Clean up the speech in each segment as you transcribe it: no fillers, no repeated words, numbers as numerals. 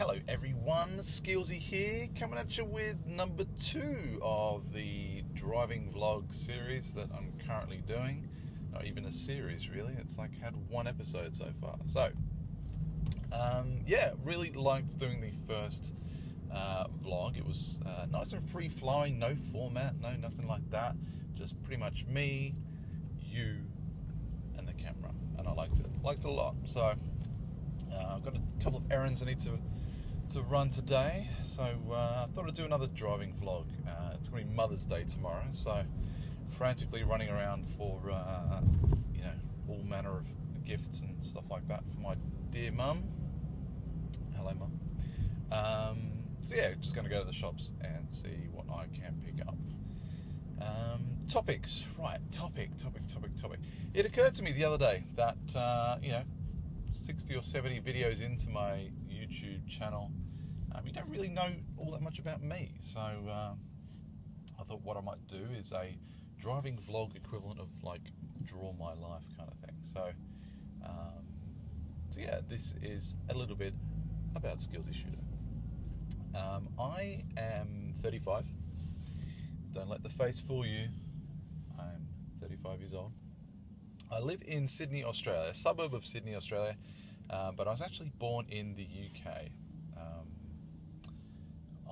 Hello everyone, Skeelsy here, coming at you with number 2 of the driving vlog series that I'm currently doing. Not even a series really, it's like had one episode so far. So, yeah, really liked doing the first vlog. It was nice and free flowing, no format, no nothing like that. Just pretty much me, you, and the camera, and I liked it a lot. So I've got a couple of errands I need to run today, so I thought I'd do another driving vlog. It's going to be Mother's Day tomorrow, so frantically running around for you know, all manner of gifts and stuff like that for my dear mum. Hello mum. So yeah, just going to go to the shops and see what I can pick up. Topics, right, topic. It occurred to me the other day that you know, 60 or 70 videos into my YouTube channel, you don't really know all that much about me. So I thought what I might do is a driving vlog equivalent of like Draw My Life kind of thing. So, so yeah, this is a little bit about SkeelsyShoota. I am 35. Don't let the face fool you. I'm 35 years old. I live in Sydney, Australia, a suburb of Sydney, Australia, but I was actually born in the UK.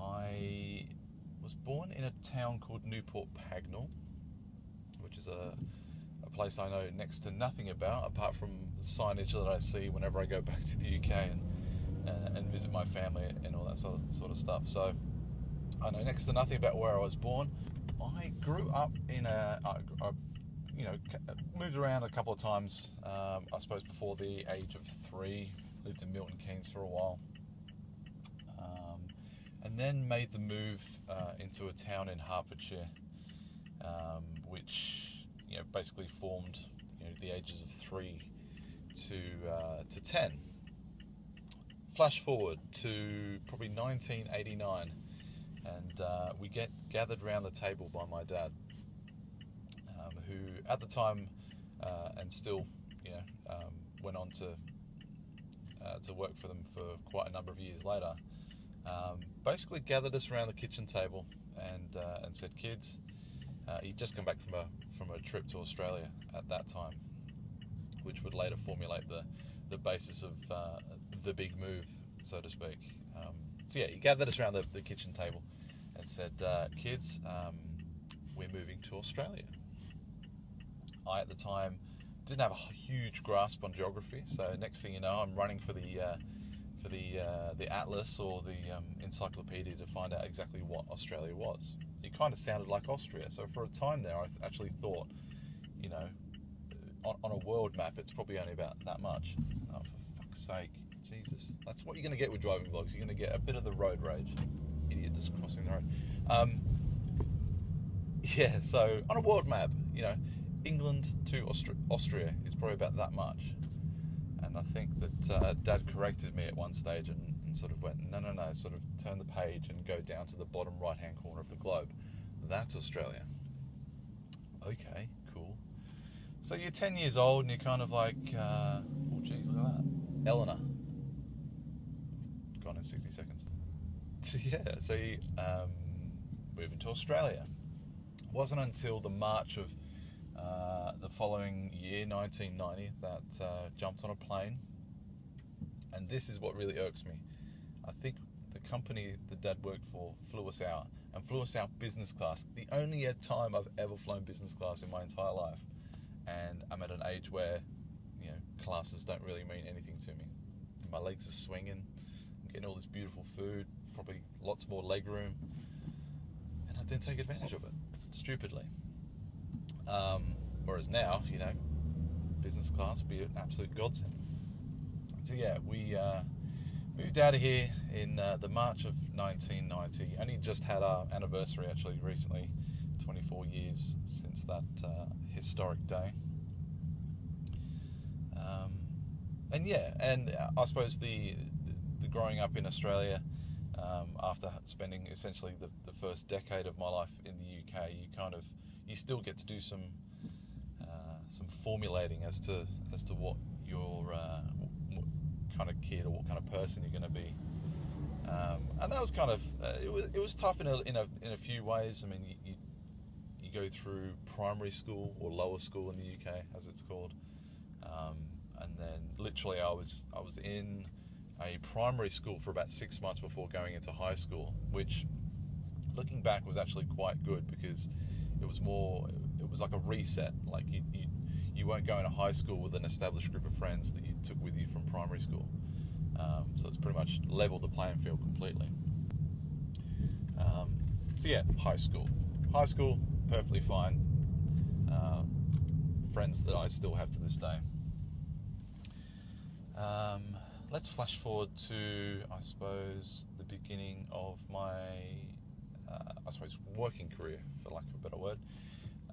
I was born in a town called Newport Pagnell, which is a place I know next to nothing about, apart from the signage that I see whenever I go back to the UK and visit my family and all that sort of stuff. So I know next to nothing about where I was born. I grew up in you know, moved around a couple of times, I suppose before the age of 3, lived in Milton Keynes for a while, and then made the move into a town in Hertfordshire, which, you know, basically formed, you know, the ages of 3 to 10. Flash forward to probably 1989, and we get gathered around the table by my dad, who at the time and still, you know, went on to work for them for quite a number of years later. Basically gathered us around the kitchen table and said, "Kids," he'd just come back from a trip to Australia at that time, which would later formulate the basis of the big move, so to speak. So yeah, he gathered us around the kitchen table and said, "Kids, we're moving to Australia." I, at the time, didn't have a huge grasp on geography, so next thing you know, I'm running for the atlas or the encyclopedia to find out exactly what Australia was. It kind of sounded like Austria, so for a time there, I actually thought, you know, on a world map, it's probably only about that much. Oh, for fuck's sake, Jesus! That's what you're going to get with driving vlogs. You're going to get a bit of the road rage. Idiot just crossing the road. Yeah, so on a world map, you know, England to Austria is probably about that much. And I think that Dad corrected me at one stage and sort of went, no, sort of turn the page and go down to the bottom right-hand corner of the globe. That's Australia. Okay, cool. So you're 10 years old and you're kind of like, oh geez, look at that. Eleanor. Gone in 60 seconds. So yeah, so you moving to Australia. It wasn't until the March of the following year, 1990, that jumped on a plane. And this is what really irks me. I think the company that Dad worked for flew us out business class. The only time I've ever flown business class in my entire life. And I'm at an age where, you know, classes don't really mean anything to me. My legs are swinging. I'm getting all this beautiful food, probably lots more leg room. And I didn't take advantage of it, stupidly. Whereas now, you know, business class would be an absolute godsend. So yeah, we moved out of here in the March of 1990. Only just had our anniversary actually recently, 24 years since that historic day. And yeah, and I suppose the growing up in Australia, after spending essentially the first decade of my life in the UK, you still get to do some formulating as to what your what kind of kid or what kind of person you're going to be And that was kind of it was tough in a few ways. I mean, you go through primary school or lower school in the UK, as it's called, and then literally I was in a primary school for about 6 months before going into high school, which, looking back, was actually quite good, because it was like a reset. Like you weren't going to high school with an established group of friends that you took with you from primary school. So it's pretty much leveled the playing field completely. So yeah, high school, perfectly fine. Friends that I still have to this day. Let's flash forward to, I suppose, the beginning of my, working career, for lack of a better word.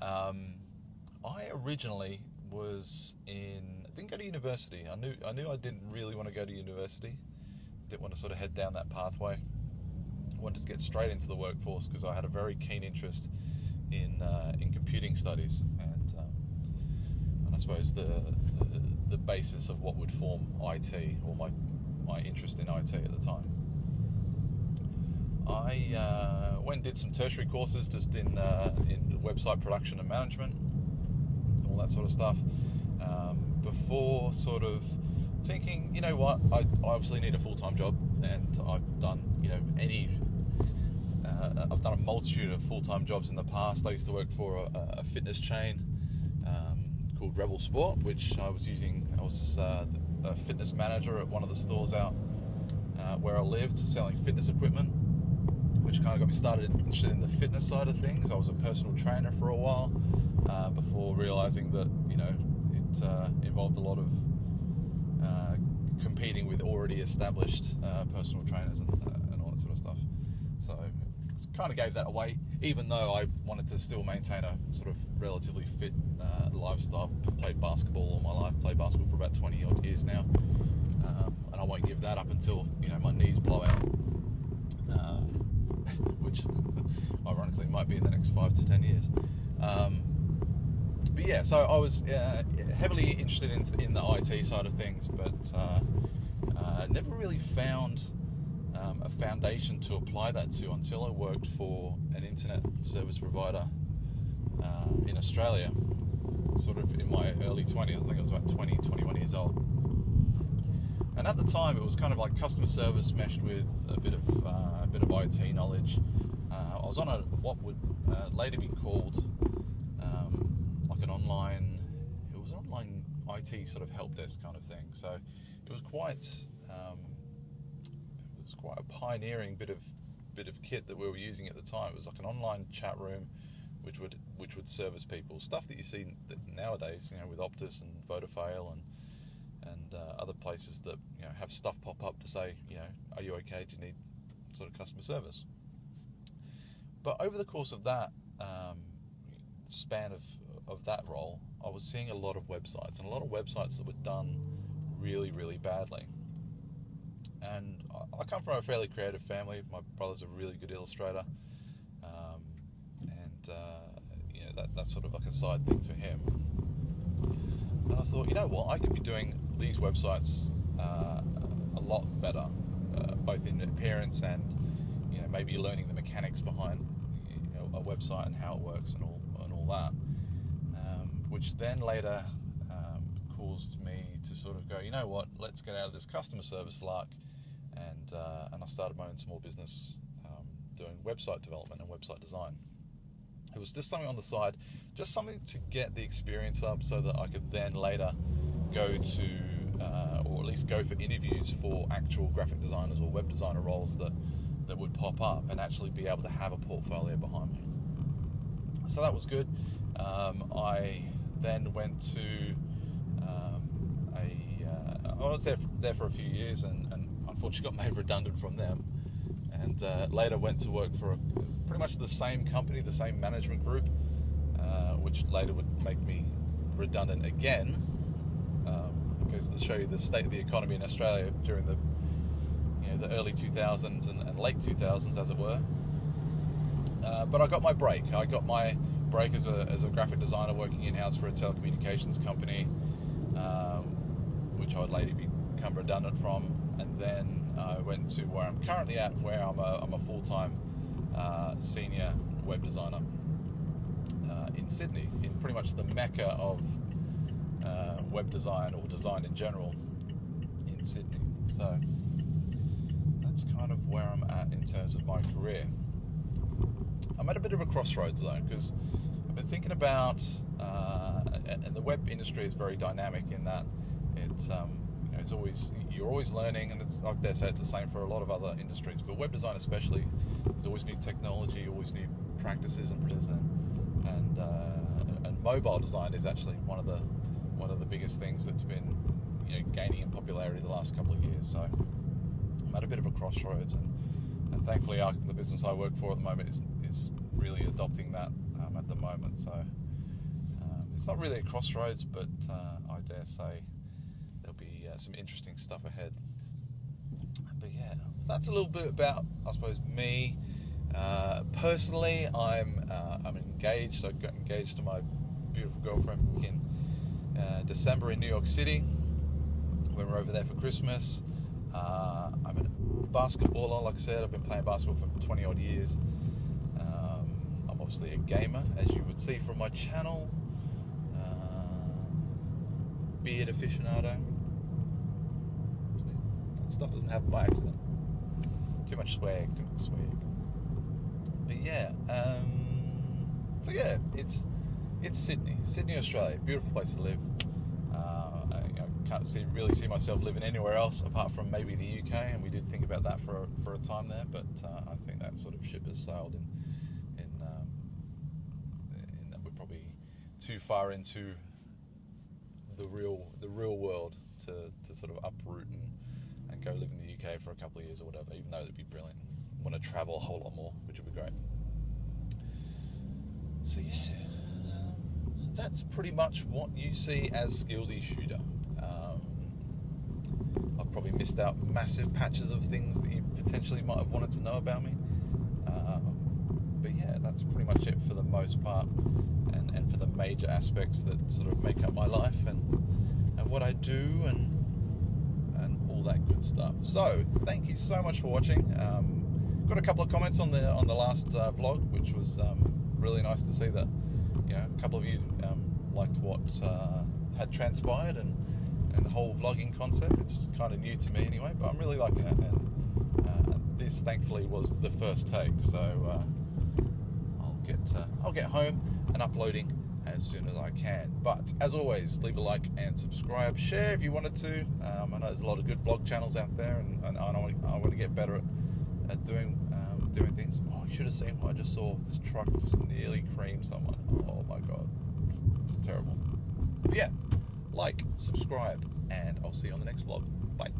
I originally didn't go to university. I knew I didn't really want to go to university. Didn't want to sort of head down that pathway. I wanted to get straight into the workforce, because I had a very keen interest in computing studies, and I suppose the basis of what would form IT, or my interest in IT at the time. I went and did some tertiary courses just in website production and management, all that sort of stuff, before sort of thinking, you know what, I obviously need a full-time job, and I've done I've done a multitude of full-time jobs in the past. I used to work for a fitness chain called Rebel Sport, which I was a fitness manager at one of the stores out where I lived, selling fitness equipment, which kind of got me started interested in the fitness side of things. I was a personal trainer for a while before realizing that it involved a lot of competing with already established personal trainers and all that sort of stuff. So it kind of gave that away, even though I wanted to still maintain a sort of relatively fit lifestyle. Played basketball all my life, played basketball for about 20 odd years now, and I won't give that up until my knees blow out, which ironically might be in the next 5 to 10 years. But yeah, so I was heavily interested in the IT side of things, but never really found a foundation to apply that to until I worked for an internet service provider in Australia, sort of in my early 20s. I think I was about 20, 21 years old. And at the time, it was kind of like customer service meshed with a bit of IT knowledge. I was on what would later be called like an online IT sort of help desk kind of thing. So it was quite a pioneering bit of kit that we were using at the time. It was like an online chat room, which would service people, stuff that you see nowadays, with Optus and Vodafone and other places that have stuff pop up to say, are you okay? Do you need sort of customer service? But over the course of that span of that role, I was seeing a lot of websites, and a lot of websites that were done really, really badly. And I come from a fairly creative family. My brother's a really good illustrator, and that's sort of like a side thing for him. And I thought, I could be doing these websites a lot better, both in appearance and maybe learning the mechanics behind a website and how it works and all that, which then later caused me to sort of go, let's get out of this customer service lark, and I started my own small business doing website development and website design. It was just something on the side, just something to get the experience up, so that I could then later go to, or at least go for interviews for actual graphic designers or web designer roles that would pop up, and actually be able to have a portfolio behind me. So that was good. I then went to I was there for a few years, and unfortunately got made redundant from them, and later went to work for pretty much the same company, the same management group, which later would make me redundant again. Goes to show you the state of the economy in Australia during the early 2000s and late 2000s, as it were. But I got my break. I got my break as a graphic designer working in-house for a telecommunications company, which I would later become redundant from. and then I went to where I'm currently at, where I'm a full-time senior web designer in Sydney, in pretty much the mecca of web design, or design in general, in Sydney. So that's kind of where I'm at in terms of my career. I'm at a bit of a crossroads though, because I've been thinking about, and the web industry is very dynamic in that it's it's always, you're always learning, and I dare say it's the same for a lot of other industries, but web design especially, there's always new technology, always new practices and mobile design is actually one of the biggest things that's been gaining in popularity the last couple of years. So I'm at a bit of a crossroads, and thankfully the business I work for at the moment is really adopting that at the moment. So it's not really a crossroads, but I dare say there'll be some interesting stuff ahead. But yeah, that's a little bit about, I suppose, me. Personally, I'm engaged. I got engaged to my beautiful girlfriend in December in New York City, when we're over there for Christmas. I'm a basketballer, like I said. I've been playing basketball for 20 odd years. I'm obviously a gamer, as you would see from my channel. Beard aficionado. That stuff doesn't happen by accident. Too much swag. But yeah, so yeah, it's Sydney, Australia. Beautiful place to live. I can't really see myself living anywhere else apart from maybe the UK, and we did think about that for a time there, but I think that sort of ship has sailed in that we're probably too far into the real world to sort of uproot and go live in the UK for a couple of years or whatever, even though it'd be brilliant. I want to travel a whole lot more, which would be great. So yeah, that's pretty much what you see as SkeelsyShoota. I've probably missed out massive patches of things that you potentially might have wanted to know about me. But yeah, that's pretty much it for the most part, and for the major aspects that sort of make up my life and what I do and all that good stuff. So thank you so much for watching. Got a couple of comments on the last vlog, which was really nice to see that a couple of you liked what had transpired and the whole vlogging concept. It's kind of new to me anyway, but I'm really liking it, and this thankfully was the first take, so I'll get home and uploading as soon as I can. But as always, leave a like and subscribe, share if you wanted to. I know there's a lot of good vlog channels out there, and I want to get better at doing things. Oh, you should have seen what I just saw. This truck just nearly creamed someone. Oh my god, it's terrible. But yeah, like, subscribe, and I'll see you on the next vlog. Bye.